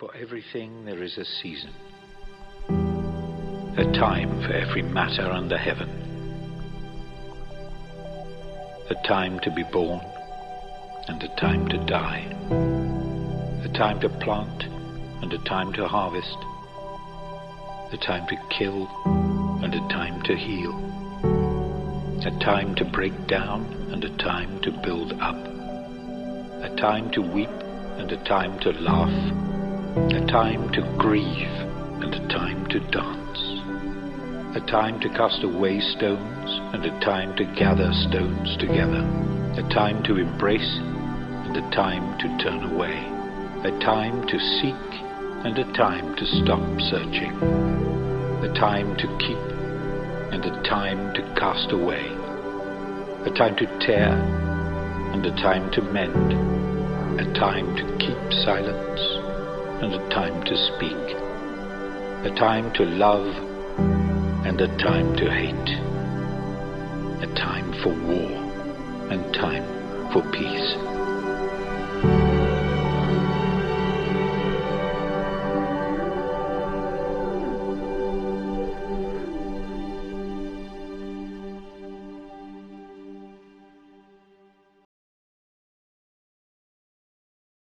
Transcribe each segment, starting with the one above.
For everything there is a season, a time for every matter under heaven, a time to be born and a time to die, a time to plant and a time to harvest, a time to kill and a time to heal, a time to break down and a time to build up, a time to weep and a time to laugh, a time to grieve and a time to dance, a time to cast away stones and a time to gather stones together, a time to embrace and a time to turn away, a time to seek and a time to stop searching, a time to keep and a time to cast away, a time to tear and a time to mend, a time to keep silence and a time to speak, a time to love and a time to hate, a time for war and time for peace.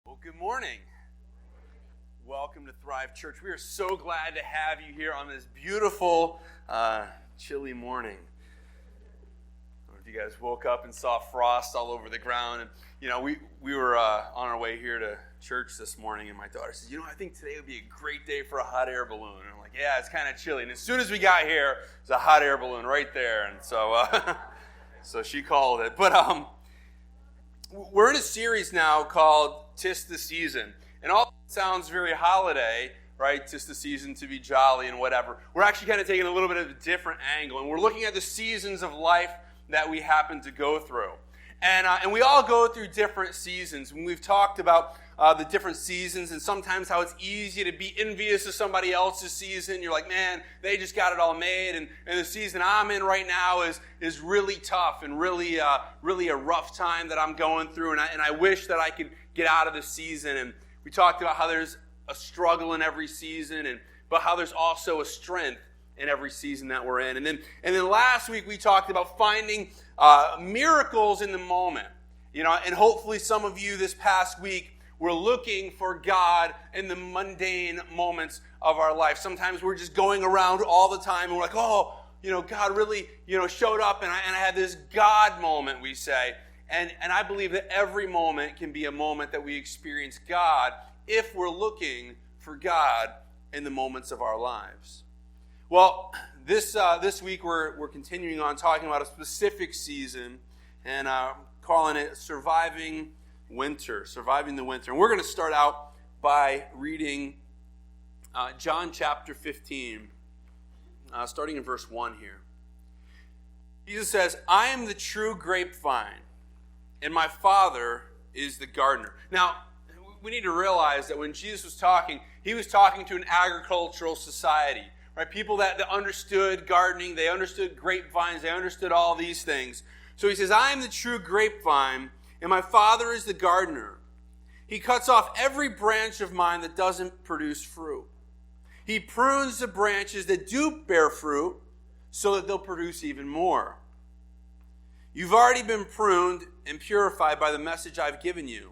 Well, good morning. Welcome to Thrive.church. We are so glad to have you here on this beautiful, chilly morning. I don't know if you guys woke up and saw frost all over the ground. And, we were on our way here to church this morning, and my daughter says, I think today would be a great day for a hot air balloon. And I'm like, yeah, it's kind of chilly. And as soon as we got here, there's a hot air balloon right there. And so, so she called it. But we're in a series now called 'Tis the Season. And all sounds very holiday, right? 'Tis the season to be jolly and whatever. We're actually kind of taking a little bit of a different angle, and we're looking at the seasons of life that we happen to go through. And we all go through different seasons. And we've talked about the different seasons and sometimes how it's easy to be envious of somebody else's season. You're like, man, they just got it all made, and the season I'm in right now is really tough and really a rough time that I'm going through, and I wish that I could get out of this season. And we talked about how there's a struggle in every season, but how there's also a strength in every season that we're in. And then last week we talked about finding miracles in the moment. And hopefully some of you this past week were looking for God in the mundane moments of our life. Sometimes we're just going around all the time and we're like, oh, God really, showed up and I had this God moment, we say. And I believe that every moment can be a moment that we experience God if we're looking for God in the moments of our lives. Well, this week we're continuing on talking about a specific season and calling it Surviving the Winter. And we're going to start out by reading John chapter 15, starting in verse 1 here. Jesus says, I am the true grapevine, and my Father is the gardener. Now, we need to realize that when Jesus was talking, he was talking to an agricultural society, right? People that understood gardening, they understood grapevines, they understood all these things. So he says, I am the true grapevine, and my Father is the gardener. He cuts off every branch of mine that doesn't produce fruit. He prunes the branches that do bear fruit so that they'll produce even more. You've already been pruned and purified by the message I've given you.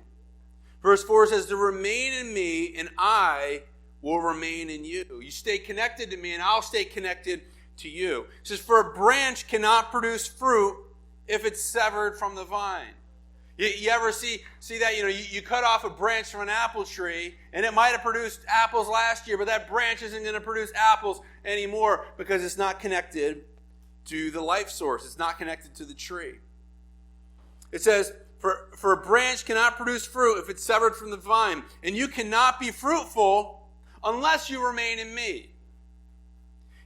Verse 4 says, to remain in me and I will remain in you. You stay connected to me and I'll stay connected to you. It says, for a branch cannot produce fruit if it's severed from the vine. You ever see that? You cut off a branch from an apple tree and it might have produced apples last year, but that branch isn't going to produce apples anymore because it's not connected to the life source. It's not connected to the tree. It says, for a branch cannot produce fruit if it's severed from the vine, and you cannot be fruitful unless you remain in me.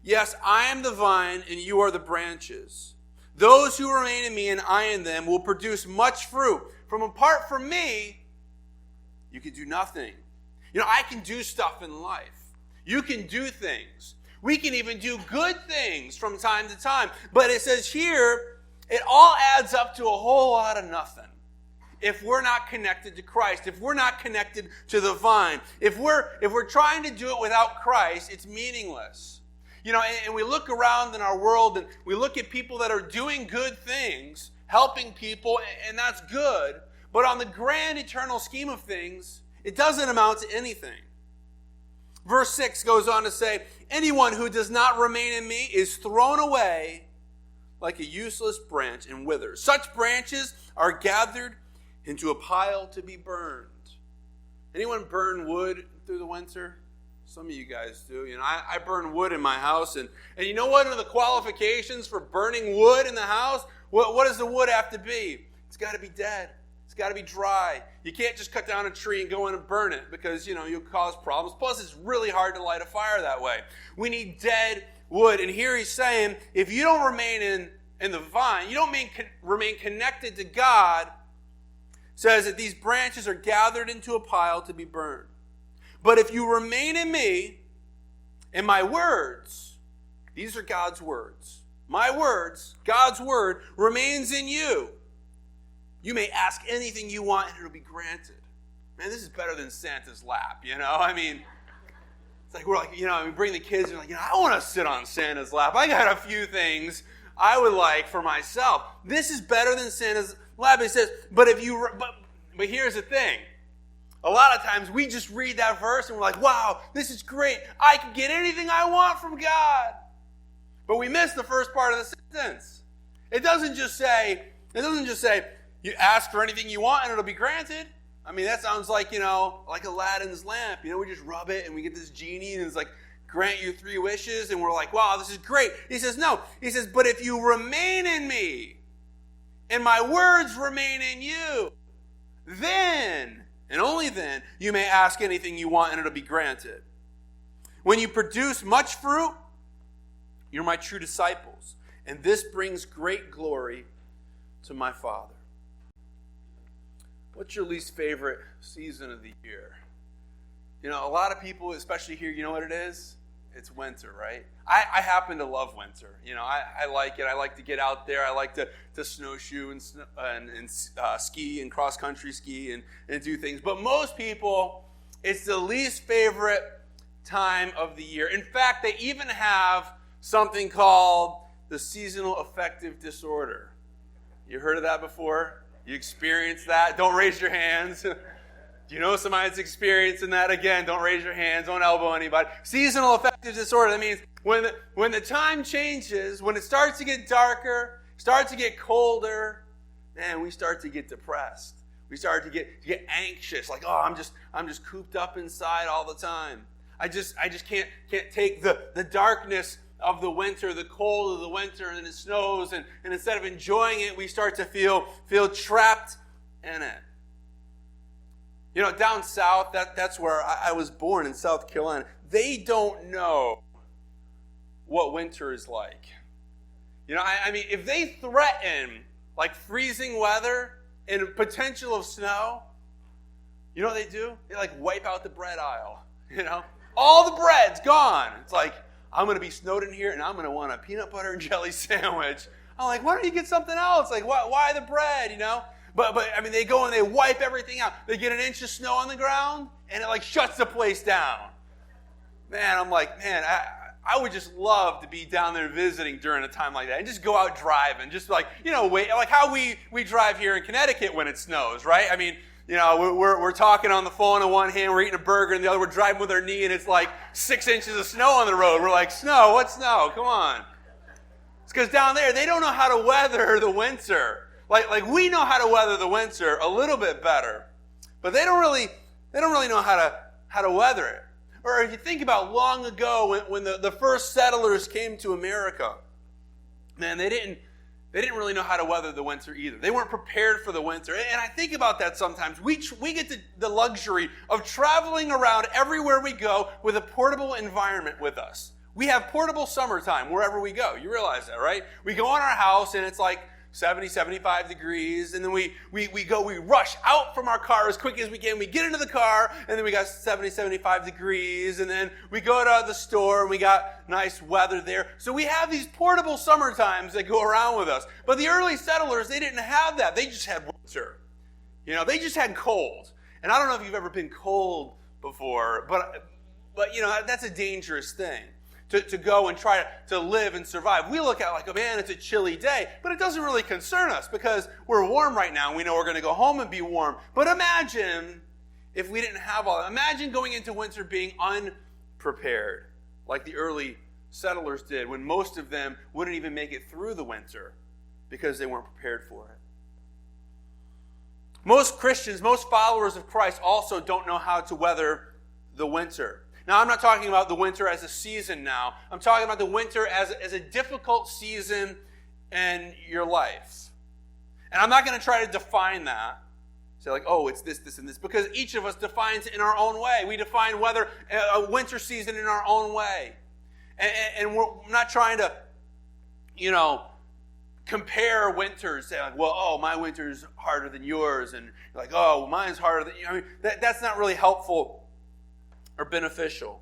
Yes, I am the vine and you are the branches. Those who remain in me and I in them will produce much fruit. From apart from me, you can do nothing. I can do stuff in life. You can do things. We can even do good things from time to time. But it says here, it all adds up to a whole lot of nothing if we're not connected to Christ, if we're not connected to the vine. If we're trying to do it without Christ, it's meaningless. And we look around in our world and we look at people that are doing good things, helping people, and that's good. But on the grand eternal scheme of things, it doesn't amount to anything. Verse 6 goes on to say, anyone who does not remain in me is thrown away like a useless branch and withers. Such branches are gathered into a pile to be burned. Anyone burn wood through the winter? Some of you guys do. I burn wood in my house. And you know what are the qualifications for burning wood in the house? What does the wood have to be? It's got to be dead. It's got to be dry. You can't just cut down a tree and go in and burn it because, you'll cause problems. Plus, it's really hard to light a fire that way. We need dead wood. And here he's saying, if you don't remain in the vine, you don't remain connected to God, says that these branches are gathered into a pile to be burned. But if you remain in me, and my words, these are God's words. My words, God's word, remains in you. You may ask anything you want and it'll be granted. Man, this is better than Santa's lap, It's like we bring the kids and I want to sit on Santa's lap. I got a few things I would like for myself. This is better than Santa's lap. It says, but here's the thing. A lot of times we just read that verse and we're like, wow, this is great. I can get anything I want from God. But we miss the first part of the sentence. It doesn't just say, you ask for anything you want and it'll be granted. I mean, that sounds like, like Aladdin's lamp. We just rub it and we get this genie and it's like, grant you 3 wishes. And we're like, wow, this is great. He says, no. He says, but if you remain in me and my words remain in you, then, and only then, you may ask anything you want and it'll be granted. When you produce much fruit, you're my true disciples. And this brings great glory to my Father. What's your least favorite season of the year? A lot of people, especially here, you know what it is? It's winter, right? I happen to love winter. I like it. I like to get out there. I like to snowshoe and ski and cross-country ski and do things. But most people, it's the least favorite time of the year. In fact, they even have something called the seasonal affective disorder. You heard of that before? You experienced that? Don't raise your hands. Do you know somebody that's experiencing that? Again, don't raise your hands. Don't elbow anybody. Seasonal affective disorder. That means when the time changes, when it starts to get darker, starts to get colder, man, we start to get depressed. We start to get anxious. Like, oh, I'm just cooped up inside all the time. I just can't take the darkness of the winter, the cold of the winter, and then it snows, and instead of enjoying it, we start to feel trapped in it. Down south, that's where I was born in South Carolina. They don't know what winter is like. I mean, if they threaten like freezing weather and potential of snow, you know what they do? They like wipe out the bread aisle. All the bread's gone. It's like, I'm going to be snowed in here and I'm going to want a peanut butter and jelly sandwich. I'm like, why don't you get something else? Like, why the bread, But I mean, they go and they wipe everything out. They get an inch of snow on the ground and it like shuts the place down. Man, I'm like, I would just love to be down there visiting during a time like that and just go out driving. Just like, wait, like how we drive here in Connecticut when it snows, right? I mean, we're talking on the phone on one hand, we're eating a burger, and the other we're driving with our knee, and it's like 6 inches of snow on the road. We're like, snow? What snow? Come on. It's because down there, they don't know how to weather the winter. Like we know how to weather the winter a little bit better, but they don't really know how to weather it. Or if you think about long ago when the first settlers came to America, man, they didn't really know how to weather the winter either. They weren't prepared for the winter. And I think about that sometimes. We get the luxury of traveling around everywhere we go with a portable environment with us. We have portable summertime wherever we go. You realize that, right? We go in our house and it's like 70, 75 degrees, and then we rush out from our car as quick as we can. We get into the car, and then we got 70, 75 degrees, and then we go to the store, and we got nice weather there. So we have these portable summer times that go around with us. But the early settlers, they didn't have that. They just had winter. They just had cold. And I don't know if you've ever been cold before, but that's a dangerous thing. To go and try to live and survive. We look at it like, oh man, it's a chilly day, but it doesn't really concern us because we're warm right now and we know we're going to go home and be warm. But imagine if we didn't have all that. Imagine going into winter being unprepared, like the early settlers did, when most of them wouldn't even make it through the winter because they weren't prepared for it. Most Christians, most followers of Christ also don't know how to weather the winter. Now, I'm not talking about the winter as a season now. I'm talking about the winter as a difficult season in your life. And I'm not going to try to define that. Say like, oh, it's this, this, and this. Because each of us defines it in our own way. We define weather, a winter season in our own way. And we're not trying to, compare winters. Say like, well, oh, my winter's harder than yours. And you're like, oh, well, mine's harder than yours. That's not really helpful or beneficial.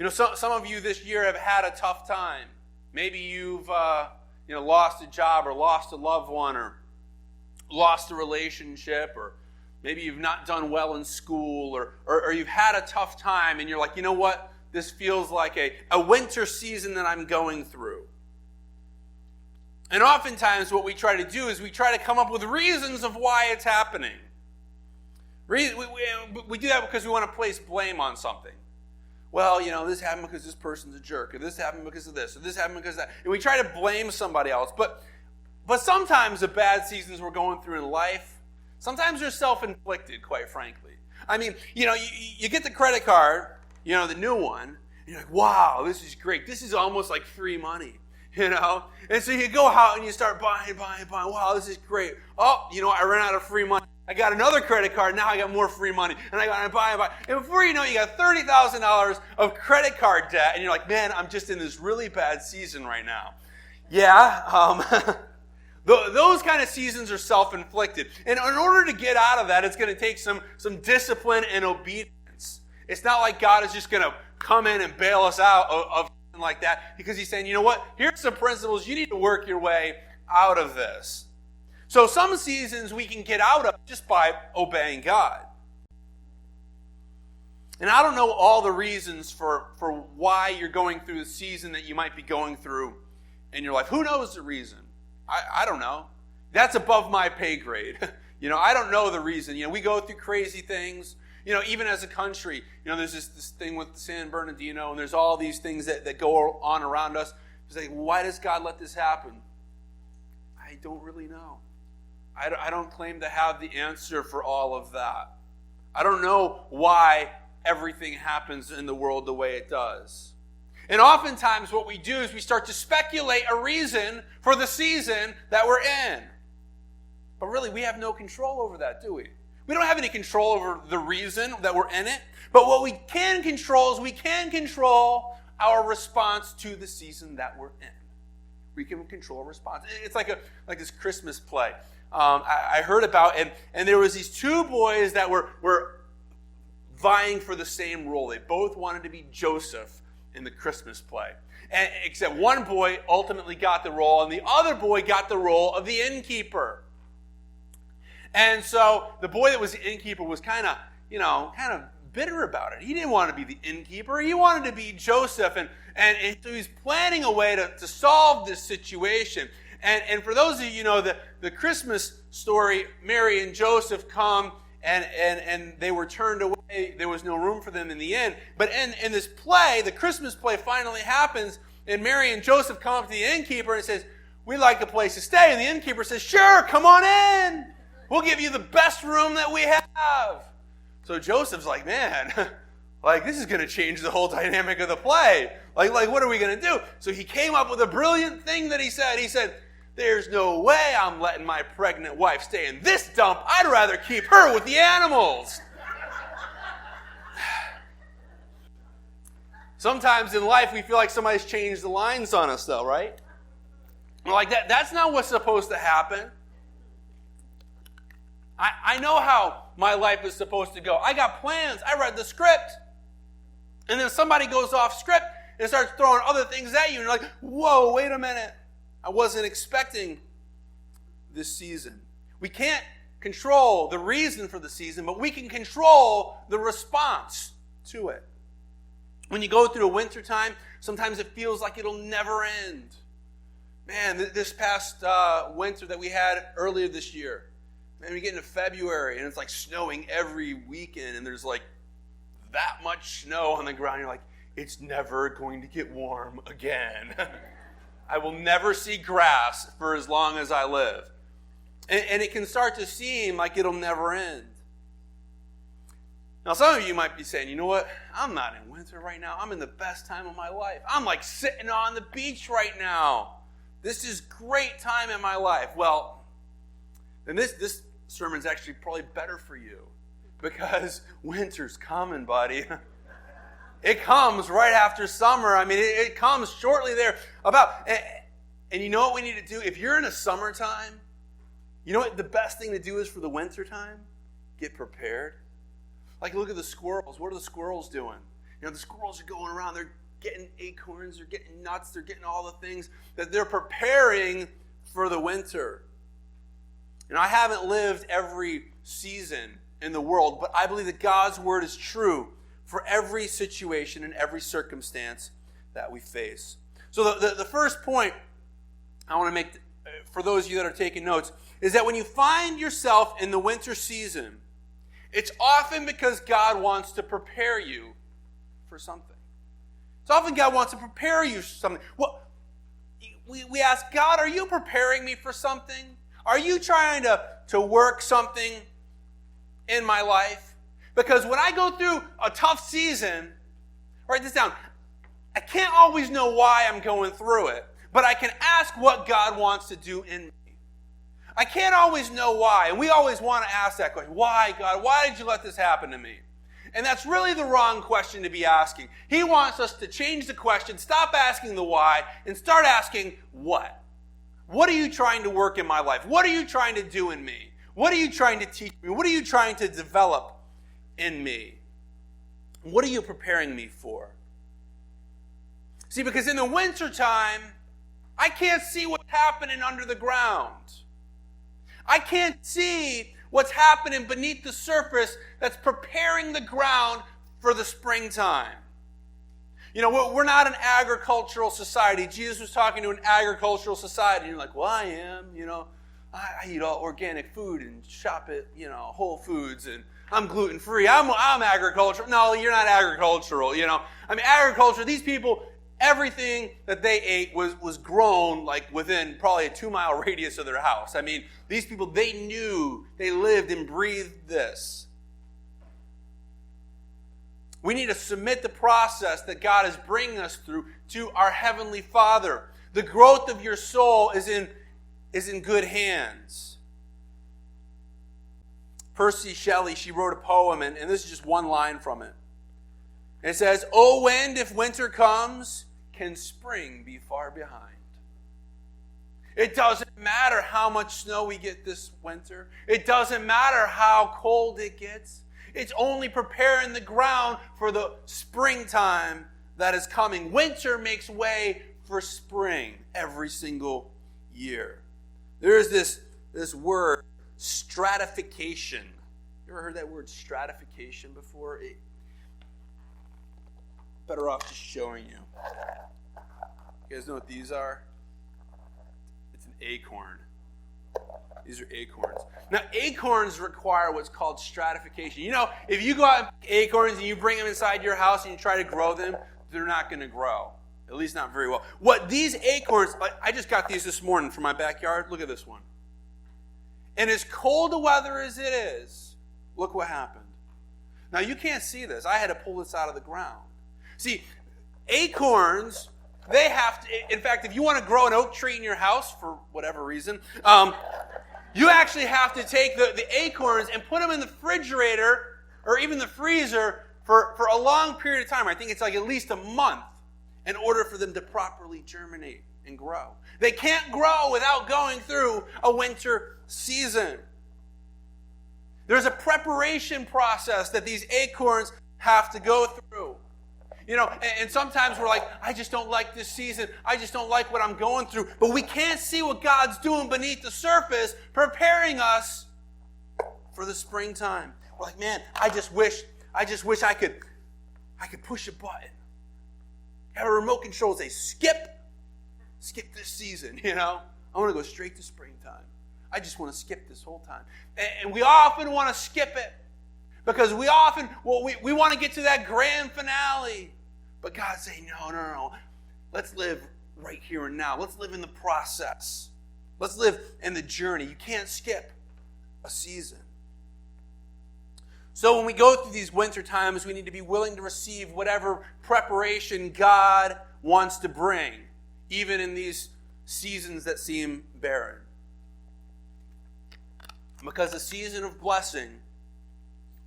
Some of you this year have had a tough time. Maybe you've lost a job or lost a loved one or lost a relationship, or maybe you've not done well in school, or you've had a tough time and you're like, you know what? This feels like a winter season that I'm going through. And oftentimes what we try to do is we try to come up with reasons of why it's happening. We do that because we want to place blame on something. Well, this happened because this person's a jerk, or this happened because of this, or this happened because of that. And we try to blame somebody else. But sometimes the bad seasons we're going through in life, sometimes they're self-inflicted, quite frankly. I mean, you get the credit card, the new one, and you're like, wow, this is great. This is almost like free money, And so you go out and you start buying. Wow, this is great. Oh, I ran out of free money. I got another credit card. Now I got more free money. And I buy. And before you know it, you got $30,000 of credit card debt. And you're like, man, I'm just in this really bad season right now. Yeah, those kind of seasons are self-inflicted. And in order to get out of that, it's going to take some discipline and obedience. It's not like God is just going to come in and bail us out of something like that, because he's saying, you know what? Here's some principles. You need to work your way out of this. So some seasons we can get out of just by obeying God. And I don't know all the reasons for why you're going through the season that you might be going through in your life. Who knows the reason? I don't know. That's above my pay grade. I don't know the reason. We go through crazy things. Even as a country, there's this thing with San Bernardino, and there's all these things that go on around us. It's like, why does God let this happen? I don't really know. I don't claim to have the answer for all of that. I don't know why everything happens in the world the way it does. And oftentimes what we do is we start to speculate a reason for the season that we're in. But really, we have no control over that, do we? We don't have any control over the reason that we're in it. But what we can control is we can control our response to the season that we're in. We can control our response. It's like this Christmas play I heard about, and there was these two boys that were vying for the same role. They both wanted to be Joseph in the Christmas play. Except one boy ultimately got the role, and the other boy got the role of the innkeeper. And so the boy that was the innkeeper was kind of bitter about it. He didn't want to be the innkeeper. He wanted to be Joseph. And so he's planning a way to solve this situation. And for those of you who know the Christmas story, Mary and Joseph come and they were turned away. There was no room for them in the inn. But in this play, the Christmas play finally happens, and Mary and Joseph come up to the innkeeper and says, "We'd like a place to stay." And the innkeeper says, "Sure, come on in. We'll give you the best room that we have." So Joseph's like, man, this is going to change the whole dynamic of the play. Like what are we going to do? So he came up with a brilliant thing that he said. He said, "There's no way I'm letting my pregnant wife stay in this dump. I'd rather keep her with the animals." Sometimes in life we feel like somebody's changed the lines on us though, right? We're like, that's not what's supposed to happen. I know how my life is supposed to go. I got plans. I read the script. And then somebody goes off script and starts throwing other things at you. And you're like, whoa, wait a minute. I wasn't expecting this season. We can't control the reason for the season, but we can control the response to it. When you go through a winter time, sometimes it feels like it'll never end. Man, this past winter that we had earlier this year, man, we get into February and it's like snowing every weekend and there's like that much snow on the ground. You're like, it's never going to get warm again. I will never see grass for as long as I live. And it can start to seem like it'll never end. Now, some of you might be saying, you know what? I'm not in winter right now. I'm in the best time of my life. I'm like sitting on the beach right now. This is great time in my life. Well, then this sermon's actually probably better for you because winter's coming, buddy. It comes right after summer. I mean, it comes shortly there. And you know what we need to do? If you're in a summertime, you know what the best thing to do is for the winter time? Get prepared. Like, look at the squirrels. What are the squirrels doing? You know, the squirrels are going around. They're getting acorns. They're getting nuts. They're getting all the things that they're preparing for the winter. And I haven't lived every season in the world, but I believe that God's word is true for every situation and every circumstance that we face. So the first point I want to make for those of you that are taking notes is that when you find yourself in the winter season, it's often because God wants to prepare you for something. It's often God wants to prepare you for something. Well, we ask, God, are you preparing me for something? Are you trying to work something in my life? Because when I go through a tough season, write this down, I can't always know why I'm going through it, but I can ask what God wants to do in me. I can't always know why, and we always want to ask that question. Why, God? Why did you let this happen to me? And that's really the wrong question to be asking. He wants us to change the question, stop asking the why, and start asking what. What are you trying to work in my life? What are you trying to do in me? What are you trying to teach me? What are you trying to develop in me? What are you preparing me for? See, because in the wintertime, I can't see what's happening under the ground. I can't see what's happening beneath the surface that's preparing the ground for the springtime. You know, we're not an agricultural society. Jesus was talking to an agricultural society. And you're like, well, I am. You know, I eat all organic food and shop at, Whole Foods, and I'm gluten-free. I'm agricultural. No, you're not agricultural, I mean, agriculture, these people, everything that they ate was grown like within probably a 2-mile radius of their house. I mean, these people, they knew, they lived and breathed this. We need to submit the process that God is bringing us through to our Heavenly Father. The growth of your soul is in good hands. Percy Shelley, she wrote a poem, and this is just one line from it. And it says, "O wind, if winter comes, can spring be far behind?" It doesn't matter how much snow we get this winter. It doesn't matter how cold it gets. It's only preparing the ground for the springtime that is coming. Winter makes way for spring every single year. There is this word, stratification. You ever heard that word stratification before? Better off just showing you. You guys know what these are? It's an acorn. These are acorns. Now, acorns require what's called stratification. You know, if you go out and pick acorns and you bring them inside your house and you try to grow them, they're not going to grow. At least not very well. What these acorns, I just got these this morning from my backyard. Look at this one. And as cold a weather as it is, look what happened. Now, you can't see this. I had to pull this out of the ground. See, acorns, they have to, in fact, if you want to grow an oak tree in your house for whatever reason, you actually have to take the acorns and put them in the refrigerator or even the freezer for a long period of time. I think it's like at least a month in order for them to properly germinate and grow. They can't grow without going through a winter season. There's a preparation process that these acorns have to go through. You know, and sometimes we're like, I just don't like this season. I just don't like what I'm going through. But we can't see what God's doing beneath the surface, preparing us for the springtime. We're like, man, I just wish I could push a button. Have a remote control say, skip this season, I want to go straight to springtime. I just want to skip this whole time. And we often want to skip it because we want to get to that grand finale. But God's saying, no. Let's live right here and now. Let's live in the process. Let's live in the journey. You can't skip a season. So when we go through these winter times, we need to be willing to receive whatever preparation God wants to bring, even in these seasons that seem barren. Because the season of blessing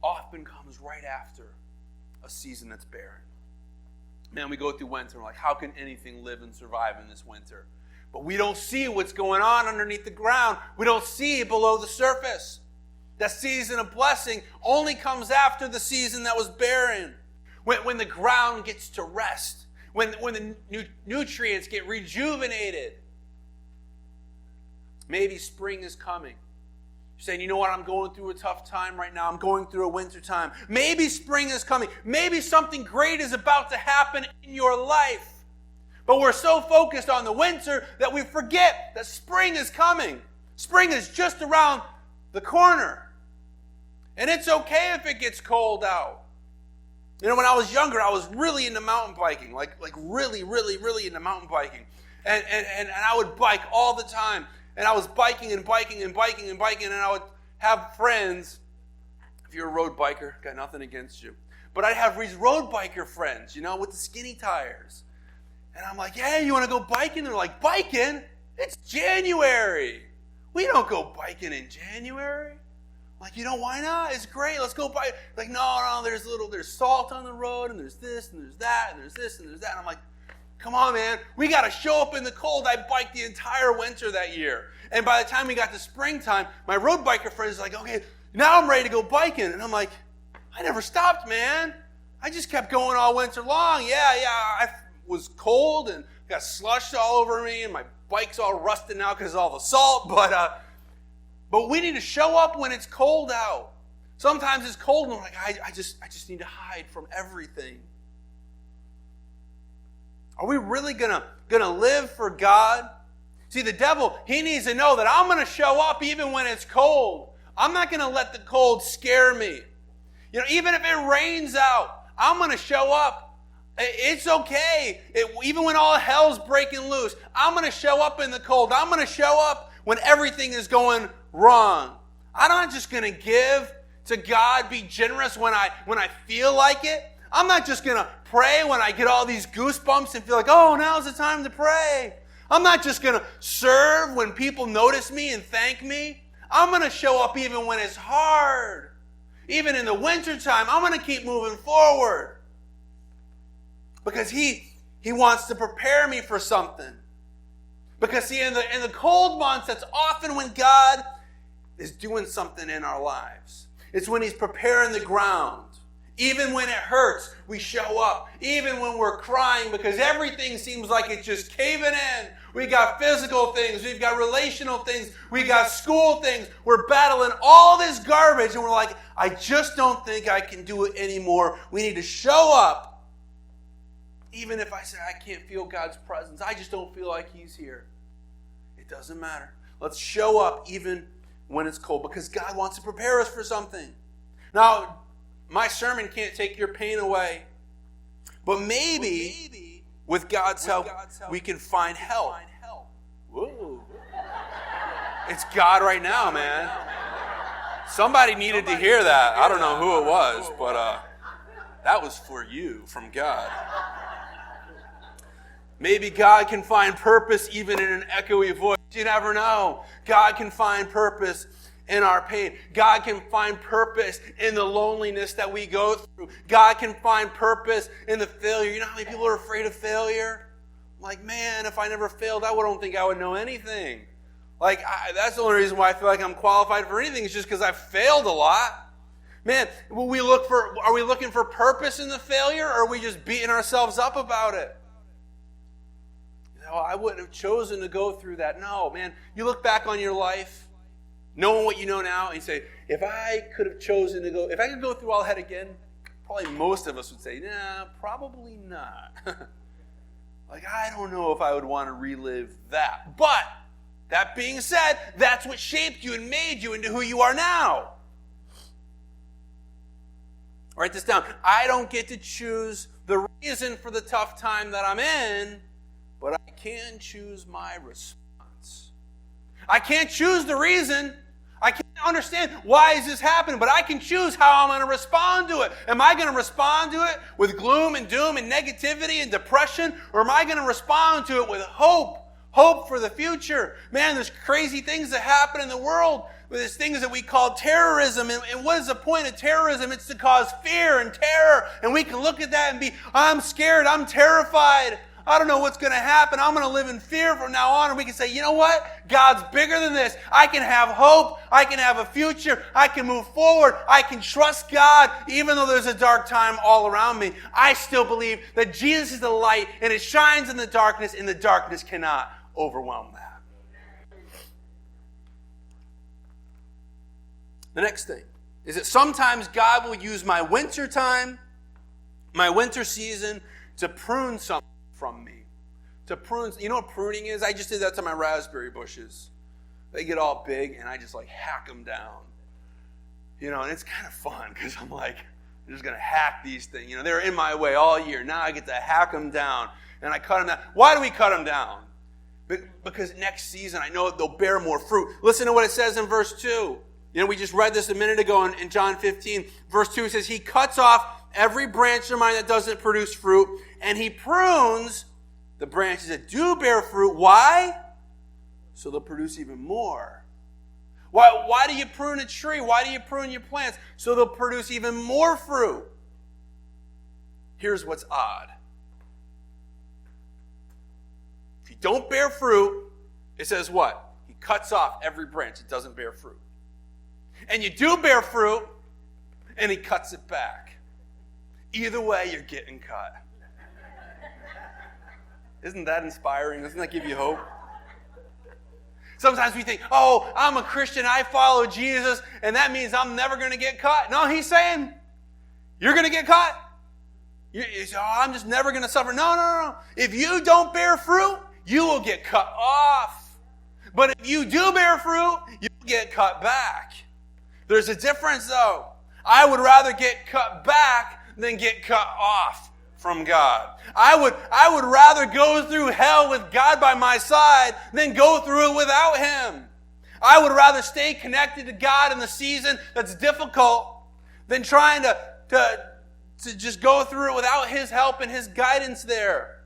often comes right after a season that's barren. Man, we go through winter and we're like, how can anything live and survive in this winter? But we don't see what's going on underneath the ground. We don't see below the surface. That season of blessing only comes after the season that was barren. When the ground gets to rest. When the nutrients get rejuvenated. Maybe spring is coming. You're saying, you know what, I'm going through a tough time right now. I'm going through a winter time. Maybe spring is coming. Maybe something great is about to happen in your life. But we're so focused on the winter that we forget that spring is coming. Spring is just around the corner. And it's okay if it gets cold out. When I was younger, I was really into mountain biking. Like really, really, really into mountain biking. And I would bike all the time. And I was biking and biking and biking and biking. And I would have friends. If you're a road biker, got nothing against you. But I'd have these road biker friends, with the skinny tires. And I'm like, hey, you want to go biking? And they're like, biking? It's January. We don't go biking in January. Like, why not? It's great. Let's go bike. Like, no, there's salt on the road, and there's this, and there's that, and there's this, and there's that. And I'm like, come on, man. We got to show up in the cold. I biked the entire winter that year. And by the time we got to springtime, my road biker friends are like, okay, now I'm ready to go biking. And I'm like, I never stopped, man. I just kept going all winter long. Yeah, I was cold and got slush all over me, and my bike's all rusted now because of all the salt. But we need to show up when it's cold out. Sometimes it's cold and we're like, I just need to hide from everything. Are we really gonna live for God? See, the devil, he needs to know that I'm going to show up even when it's cold. I'm not going to let the cold scare me. Even if it rains out, I'm going to show up. It's okay. Even when all hell's breaking loose, I'm going to show up in the cold. I'm going to show up when everything is going wrong. I'm not just going to give to God, be generous when I feel like it. I'm not just going to pray when I get all these goosebumps and feel like, oh, now's the time to pray. I'm not just going to serve when people notice me and thank me. I'm going to show up even when it's hard. Even in the wintertime, I'm going to keep moving forward. Because he wants to prepare me for something. Because see, in the cold months, that's often when God is doing something in our lives. It's when he's preparing the ground. Even when it hurts, we show up. Even when we're crying because everything seems like it's just caving in. We got physical things. We've got relational things. We got school things. We're battling all this garbage and we're like, I just don't think I can do it anymore. We need to show up. Even if I say I can't feel God's presence. I just don't feel like he's here. It doesn't matter. Let's show up even when it's cold because God wants to prepare us for something. Now, my sermon can't take your pain away. But maybe with God's help, we can find help. Whoa. It's God right now, man. Somebody needed to hear that. I don't know who it was, but that was for you from God. Maybe God can find purpose even in an echoey voice. You never know. God can find purpose in our pain. God can find purpose in the loneliness that we go through. God can find purpose in the failure. You know how many people are afraid of failure? I'm like, man, if I never failed, I don't think I would know anything. That's the only reason why I feel like I'm qualified for anything is just because I've failed a lot. Man, are we looking for purpose in the failure, or are we just beating ourselves up about it? I wouldn't have chosen to go through that. No, man, you look back on your life. Knowing what you know now, and you say, if I could go through all that again, probably most of us would say, nah, probably not. Like, I don't know if I would want to relive that. But, that being said, that's what shaped you and made you into who you are now. Write this down. I don't get to choose the reason for the tough time that I'm in, but I can choose my response. I can't choose the reason. I can't understand why is this happening, but I can choose how I'm going to respond to it. Am I going to respond to it with gloom and doom and negativity and depression, or am I going to respond to it with hope? Hope for the future. Man, there's crazy things that happen in the world. There's things that we call terrorism. And what is the point of terrorism? It's to cause fear and terror. And we can look at that and be, I'm scared, I'm terrified. I don't know what's going to happen. I'm going to live in fear from now on. And we can say, you know what? God's bigger than this. I can have hope. I can have a future. I can move forward. I can trust God. Even though there's a dark time all around me, I still believe that Jesus is the light and it shines in the darkness, and the darkness cannot overwhelm that. The next thing is that sometimes God will use my winter time, my winter season, to prune something from me. To prune, you know what pruning is? I just did that to my raspberry bushes. They get all big and I just like hack them down. You know, and it's kind of fun because I'm like, I'm just going to hack these things. You know, they're in my way all year. Now I get to hack them down. And I cut them down. Why do we cut them down? Because next season I know they'll bear more fruit. Listen to what it says in verse 2. You know, we just read this a minute ago in John 15. Verse 2 says, He cuts off every branch of mine that doesn't produce fruit, and He prunes the branches that do bear fruit. Why? So they'll produce even more. Why do you prune a tree? Why do you prune your plants? So they'll produce even more fruit. Here's what's odd. If you don't bear fruit, it says what? He cuts off every branch that doesn't bear fruit. And you do bear fruit, and He cuts it back. Either way, you're getting cut. Isn't that inspiring? Doesn't that give you hope? Sometimes we think, oh, I'm a Christian, I follow Jesus, and that means I'm never going to get cut. No, He's saying, you're going to get cut. You say, oh, I'm just never going to suffer. No. If you don't bear fruit, you will get cut off. But if you do bear fruit, you'll get cut back. There's a difference, though. I would rather get cut back than get cut off from God. I would rather go through hell with God by my side than go through it without Him. I would rather stay connected to God in the season that's difficult than trying to just go through it without His help and His guidance there.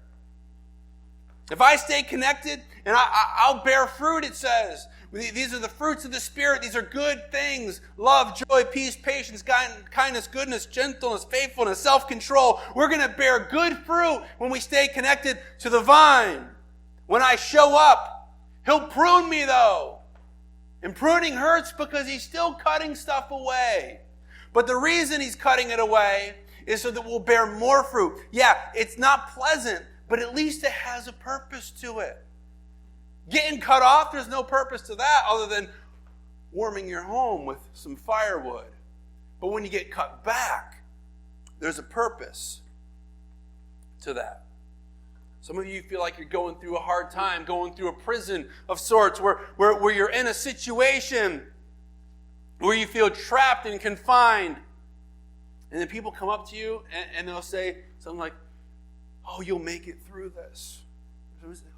If I stay connected, and I'll bear fruit, it says. These are the fruits of the Spirit. These are good things. Love, joy, peace, patience, kindness, goodness, gentleness, faithfulness, self-control. We're going to bear good fruit when we stay connected to the vine. When I show up, He'll prune me, though. And pruning hurts because He's still cutting stuff away. But the reason He's cutting it away is so that we'll bear more fruit. Yeah, it's not pleasant, but at least it has a purpose to it. Getting cut off, there's no purpose to that other than warming your home with some firewood. But when you get cut back, there's a purpose to that. Some of you feel like you're going through a hard time, going through a prison of sorts, where you're in a situation where you feel trapped and confined. And then people come up to you and they'll say something like, oh, you'll make it through this.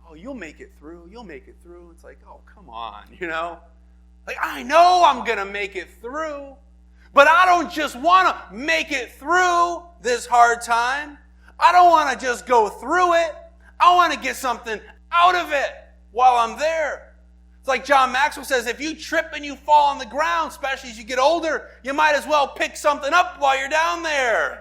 Oh, you'll make it through. You'll make it through. It's like, oh, come on, you know? Like, I know I'm going to make it through, but I don't just want to make it through this hard time. I don't want to just go through it. I want to get something out of it while I'm there. It's like John Maxwell says, if you trip and you fall on the ground, especially as you get older, you might as well pick something up while you're down there.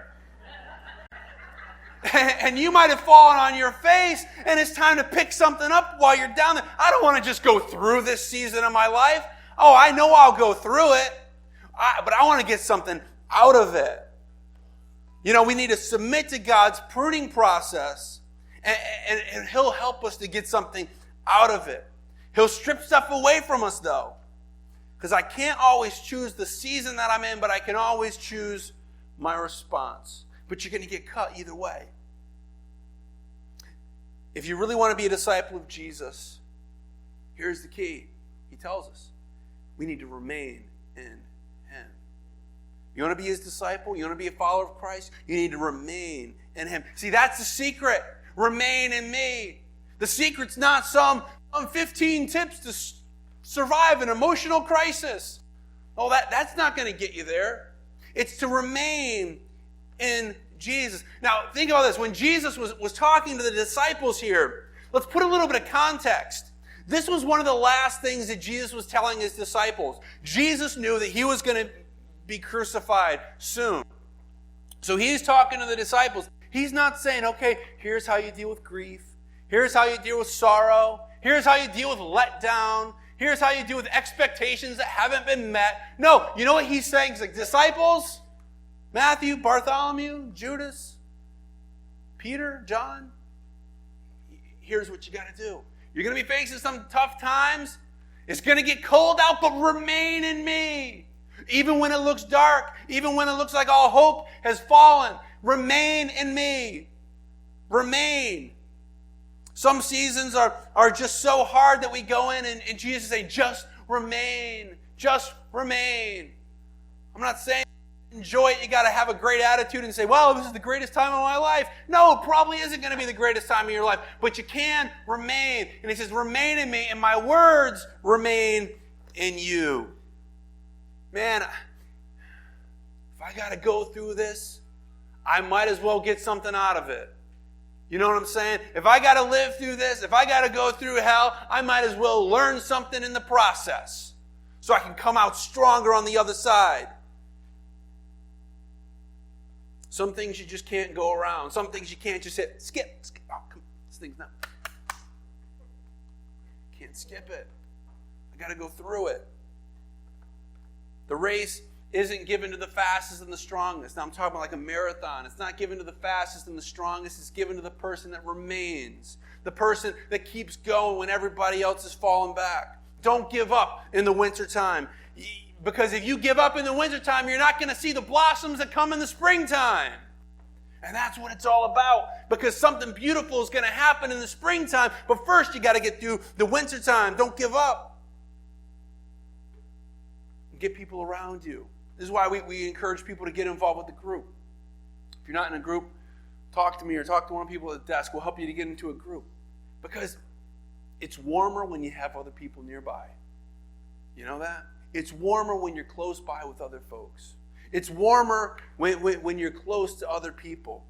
And you might have fallen on your face, and it's time to pick something up while you're down there. I don't want to just go through this season of my life. Oh, I know I'll go through it, but I want to get something out of it. You know, we need to submit to God's pruning process, and He'll help us to get something out of it. He'll strip stuff away from us, though. Because I can't always choose the season that I'm in, but I can always choose my response. But you're going to get cut either way. If you really want to be a disciple of Jesus, here's the key. He tells us we need to remain in Him. You want to be His disciple? You want to be a follower of Christ? You need to remain in Him. See, that's the secret. Remain in me. The secret's not some 15 tips to survive an emotional crisis. Oh, that's not going to get you there. It's to remain in Jesus. Now, think about this. When Jesus was talking to the disciples here, let's put a little bit of context. This was one of the last things that Jesus was telling His disciples. Jesus knew that He was going to be crucified soon. So He's talking to the disciples. He's not saying, okay, here's how you deal with grief. Here's how you deal with sorrow. Here's how you deal with letdown. Here's how you deal with expectations that haven't been met. No, you know what He's saying? He's like, disciples, Matthew, Bartholomew, Judas, Peter, John, here's what you got to do. You're going to be facing some tough times. It's going to get cold out, but remain in me. Even when it looks dark, even when it looks like all hope has fallen, remain in me. Remain. Some seasons are just so hard that we go in and Jesus say, just remain. Just remain. I'm not saying enjoy it. You got to have a great attitude and say, well, this is the greatest time of my life. No, it probably isn't going to be the greatest time of your life. But you can remain. And He says, remain in me and my words remain in you. Man, if I got to go through this, I might as well get something out of it. You know what I'm saying? If I got to live through this, if I got to go through hell, I might as well learn something in the process so I can come out stronger on the other side. Some things you just can't go around. Some things you can't just hit. Skip. Oh, come on. This thing's not. Can't skip it. I got to go through it. The race isn't given to the fastest and the strongest. Now I'm talking about like a marathon. It's not given to the fastest and the strongest. It's given to the person that remains. The person that keeps going when everybody else is falling back. Don't give up in the wintertime. Because if you give up in the wintertime, you're not going to see the blossoms that come in the springtime. And that's what it's all about. Because something beautiful is going to happen in the springtime. But first you got to get through the wintertime. Don't give up. Get people around you. This is why we encourage people to get involved with the group. If you're not in a group, talk to me or talk to one of the people at the desk. We'll help you to get into a group. Because it's warmer when you have other people nearby. You know that? It's warmer when you're close by with other folks. It's warmer when you're close to other people.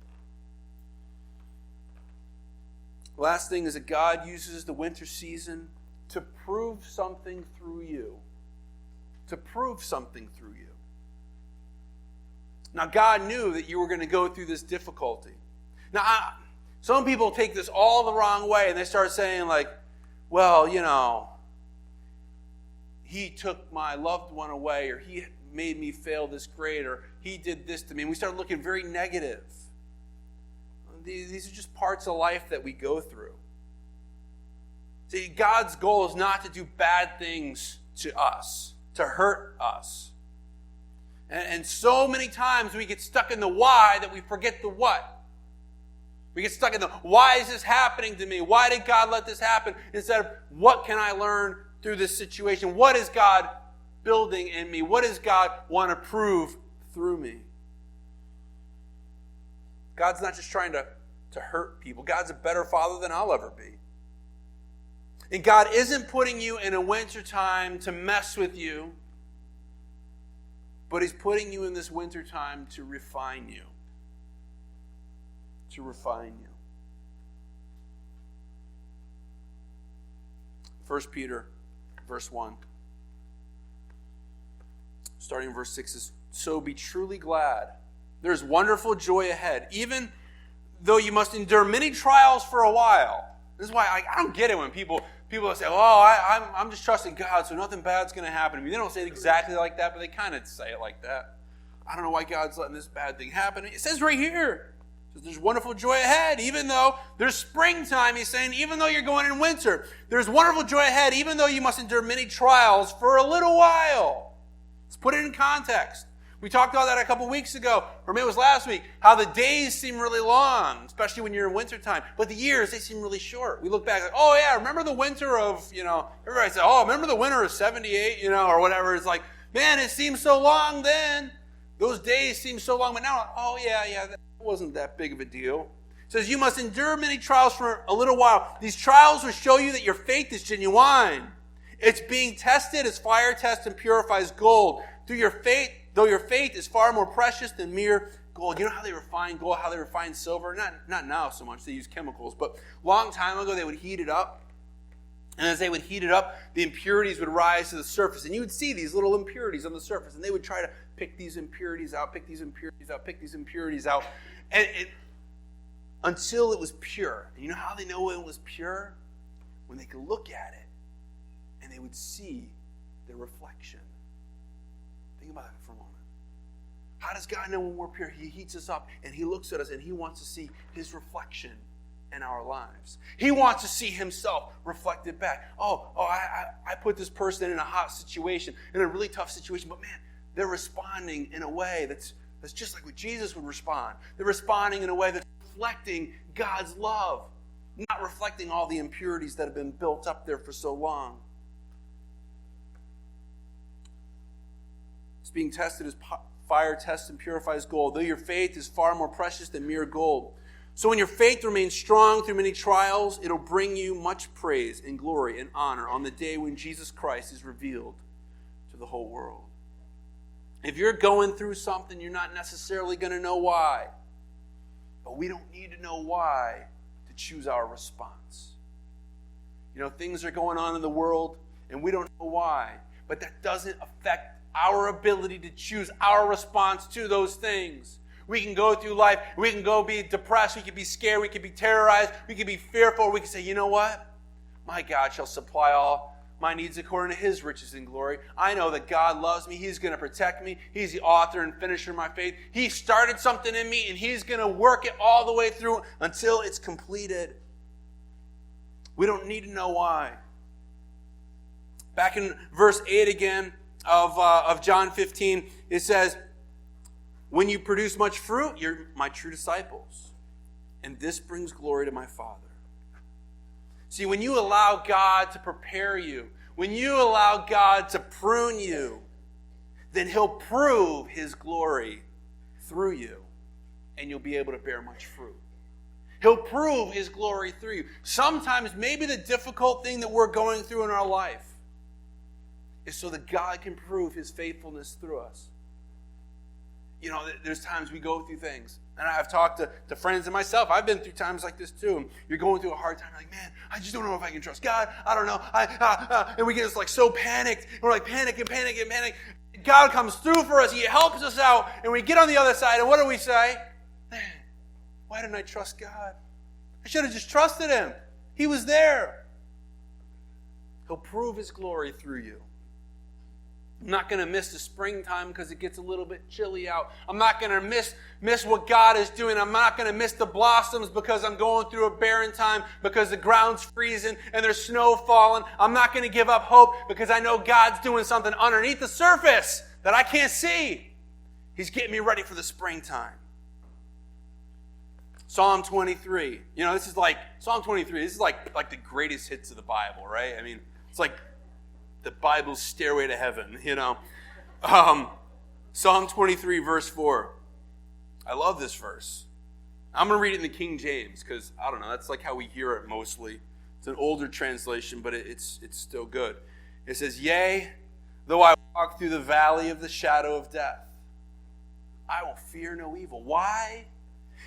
Last thing is that God uses the winter season to prove something through you. To prove something through you. Now, God knew that you were going to go through this difficulty. Now, some people take this all the wrong way, and they start saying, like, well, you know, He took my loved one away, or He made me fail this grade, or He did this to me. And we start looking very negative. These are just parts of life that we go through. See, God's goal is not to do bad things to us, to hurt us. And so many times we get stuck in the why that we forget the what. We get stuck in the, why is this happening to me? Why did God let this happen? Instead of, what can I learn through this situation? What is God building in me? What does God want to prove through me? God's not just trying to hurt people. God's a better father than I'll ever be. And God isn't putting you in a wintertime to mess with you, but He's putting you in this wintertime to refine you. To refine you. 1 Peter, verse 1. Starting in verse 6 is, so be truly glad. There's wonderful joy ahead, even though you must endure many trials for a while. This is why I don't get it when people say, oh, I'm just trusting God, so nothing bad's going to happen to me. They don't say it exactly like that, but they kind of say it like that. I don't know why God's letting this bad thing happen. It says right here, There's wonderful joy ahead, even though there's springtime. He's saying, even though you're going in winter, there's wonderful joy ahead, even though you must endure many trials for a little while. Let's put it in context. We talked about that a couple weeks ago, or maybe it was last week, how the days seem really long, especially when you're in wintertime. But the years, they seem really short. We look back like, oh yeah, remember the winter of, everybody said, oh, remember the winter of 78, or whatever. It's like, man, it seems so long then. Those days seem so long, but now, oh yeah, that wasn't that big of a deal. It says, you must endure many trials for a little while. These trials will show you that your faith is genuine. It's being tested as fire tests and purifies gold. Through your faith, though your faith is far more precious than mere gold. You know how they refine gold, how they refine silver? Not now so much, they use chemicals, but a long time ago they would heat it up. And as they would heat it up, the impurities would rise to the surface. And you would see these little impurities on the surface. And they would try to pick these impurities out, pick these impurities out, pick these impurities out. Until it was pure. And you know how they know it was pure? When they could look at it and they would see their reflection. Think about it for a moment. How does God know when we're pure? He heats us up and He looks at us and He wants to see His reflection in our lives. He wants to see Himself reflected back. I put this person in a hot situation, in a really tough situation, but man, they're responding in a way that's just like what Jesus would respond. They're responding in a way that's reflecting God's love, not reflecting all the impurities that have been built up there for so long. It's being tested as fire tests and purifies gold. Though your faith is far more precious than mere gold. So when your faith remains strong through many trials, it'll bring you much praise and glory and honor on the day when Jesus Christ is revealed to the whole world. If you're going through something, you're not necessarily going to know why. But we don't need to know why to choose our response. Things are going on in the world, and we don't know why. But that doesn't affect our ability to choose our response to those things. We can go through life, we can go be depressed, we can be scared, we can be terrorized, we can be fearful, we can say, you know what? My God shall supply all my needs according to His riches and glory. I know that God loves me. He's going to protect me. He's the author and finisher of my faith. He started something in me, and He's going to work it all the way through until it's completed. We don't need to know why. Back in verse 8 again of John 15, it says, when you produce much fruit, you're my true disciples. And this brings glory to my Father. See, when you allow God to prepare you, when you allow God to prune you, then He'll prove His glory through you, and you'll be able to bear much fruit. He'll prove His glory through you. Sometimes maybe the difficult thing that we're going through in our life is so that God can prove His faithfulness through us. There's times we go through things. And I've talked to friends and myself. I've been through times like this too. You're going through a hard time. You're like, man, I just don't know if I can trust God. I don't know. And we get so panicked. And we're like panic. God comes through for us. He helps us out. And we get on the other side. And what do we say? Man, why didn't I trust God? I should have just trusted Him. He was there. He'll prove His glory through you. I'm not going to miss the springtime because it gets a little bit chilly out. I'm not going to miss what God is doing. I'm not going to miss the blossoms because I'm going through a barren time, because the ground's freezing and there's snow falling. I'm not going to give up hope because I know God's doing something underneath the surface that I can't see. He's getting me ready for the springtime. Psalm 23. This is like Psalm 23. This is like the greatest hits of the Bible, right? I mean, it's like the Bible's stairway to heaven, Psalm 23, verse 4. I love this verse. I'm going to read it in the King James because, I don't know, that's like how we hear it mostly. It's an older translation, but it's still good. It says, yea, though I walk through the valley of the shadow of death, I will fear no evil. Why?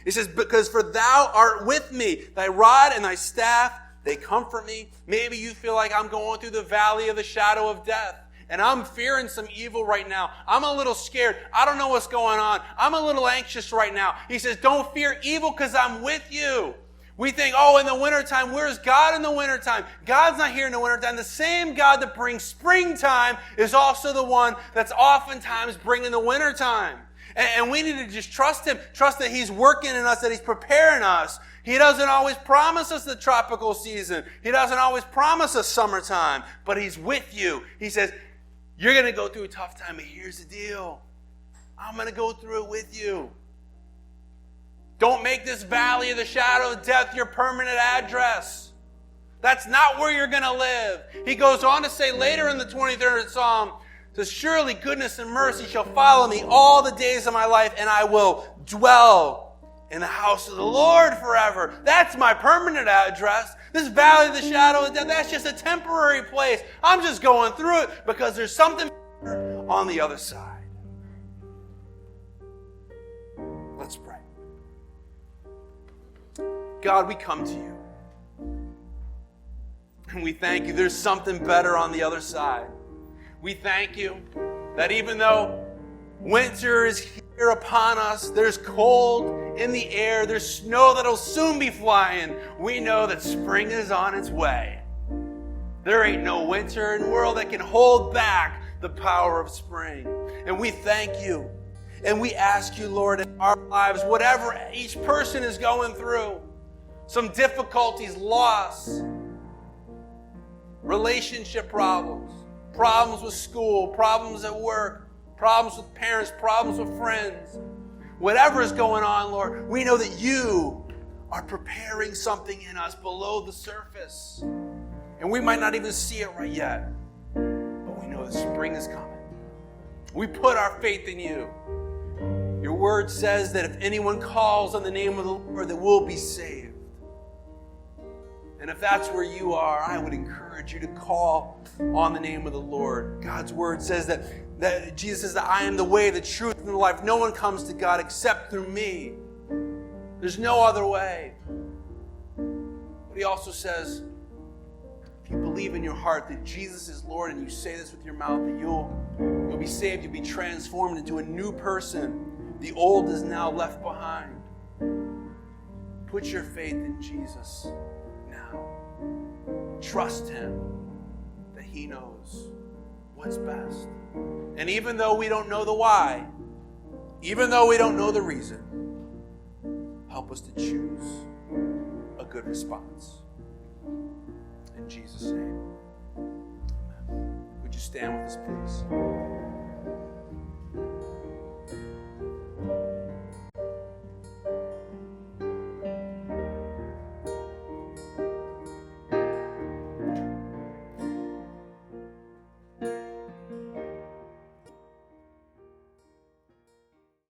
It says, because for thou art with me, thy rod and thy staff, they comfort me. Maybe you feel like I'm going through the valley of the shadow of death, and I'm fearing some evil right now. I'm a little scared. I don't know what's going on. I'm a little anxious right now. He says, don't fear evil because I'm with you. We think, in the wintertime, where's God in the wintertime? God's not here in the wintertime. The same God that brings springtime is also the one that's oftentimes bringing the wintertime. And we need to just trust him, trust that he's working in us, that he's preparing us. He doesn't always promise us the tropical season. He doesn't always promise us summertime, but he's with you. He says, you're going to go through a tough time, but here's the deal. I'm going to go through it with you. Don't make this valley of the shadow of death your permanent address. That's not where you're going to live. He goes on to say later in the 23rd Psalm, says, surely goodness and mercy shall follow me all the days of my life, and I will dwell in the house of the Lord forever. That's my permanent address. This valley of the shadow of death, that's just a temporary place. I'm just going through it because there's something better on the other side. Let's pray. God, we come to you. And we thank you. There's something better on the other side. We thank you that even though winter is here upon us, there's cold in the air, there's snow that'll soon be flying, we know that spring is on its way. There ain't no winter in the world that can hold back the power of spring. And we thank you. And we ask you, Lord, in our lives, whatever each person is going through, some difficulties, loss, relationship problems, problems with school, problems at work, problems with parents, problems with friends. Whatever is going on, Lord, we know that you are preparing something in us below the surface. And we might not even see it right yet, but we know that spring is coming. We put our faith in you. Your word says that if anyone calls on the name of the Lord, that we'll be saved. And if that's where you are, I would encourage you to call on the name of the Lord. God's word says that Jesus says that I am the way, the truth, and the life. No one comes to God except through me. There's no other way. But he also says, if you believe in your heart that Jesus is Lord and you say this with your mouth, that you'll be saved, you'll be transformed into a new person. The old is now left behind. Put your faith in Jesus now. Trust him that he knows what's best. And even though we don't know the why, even though we don't know the reason, help us to choose a good response. In Jesus' name. Amen. Would you stand with us, please?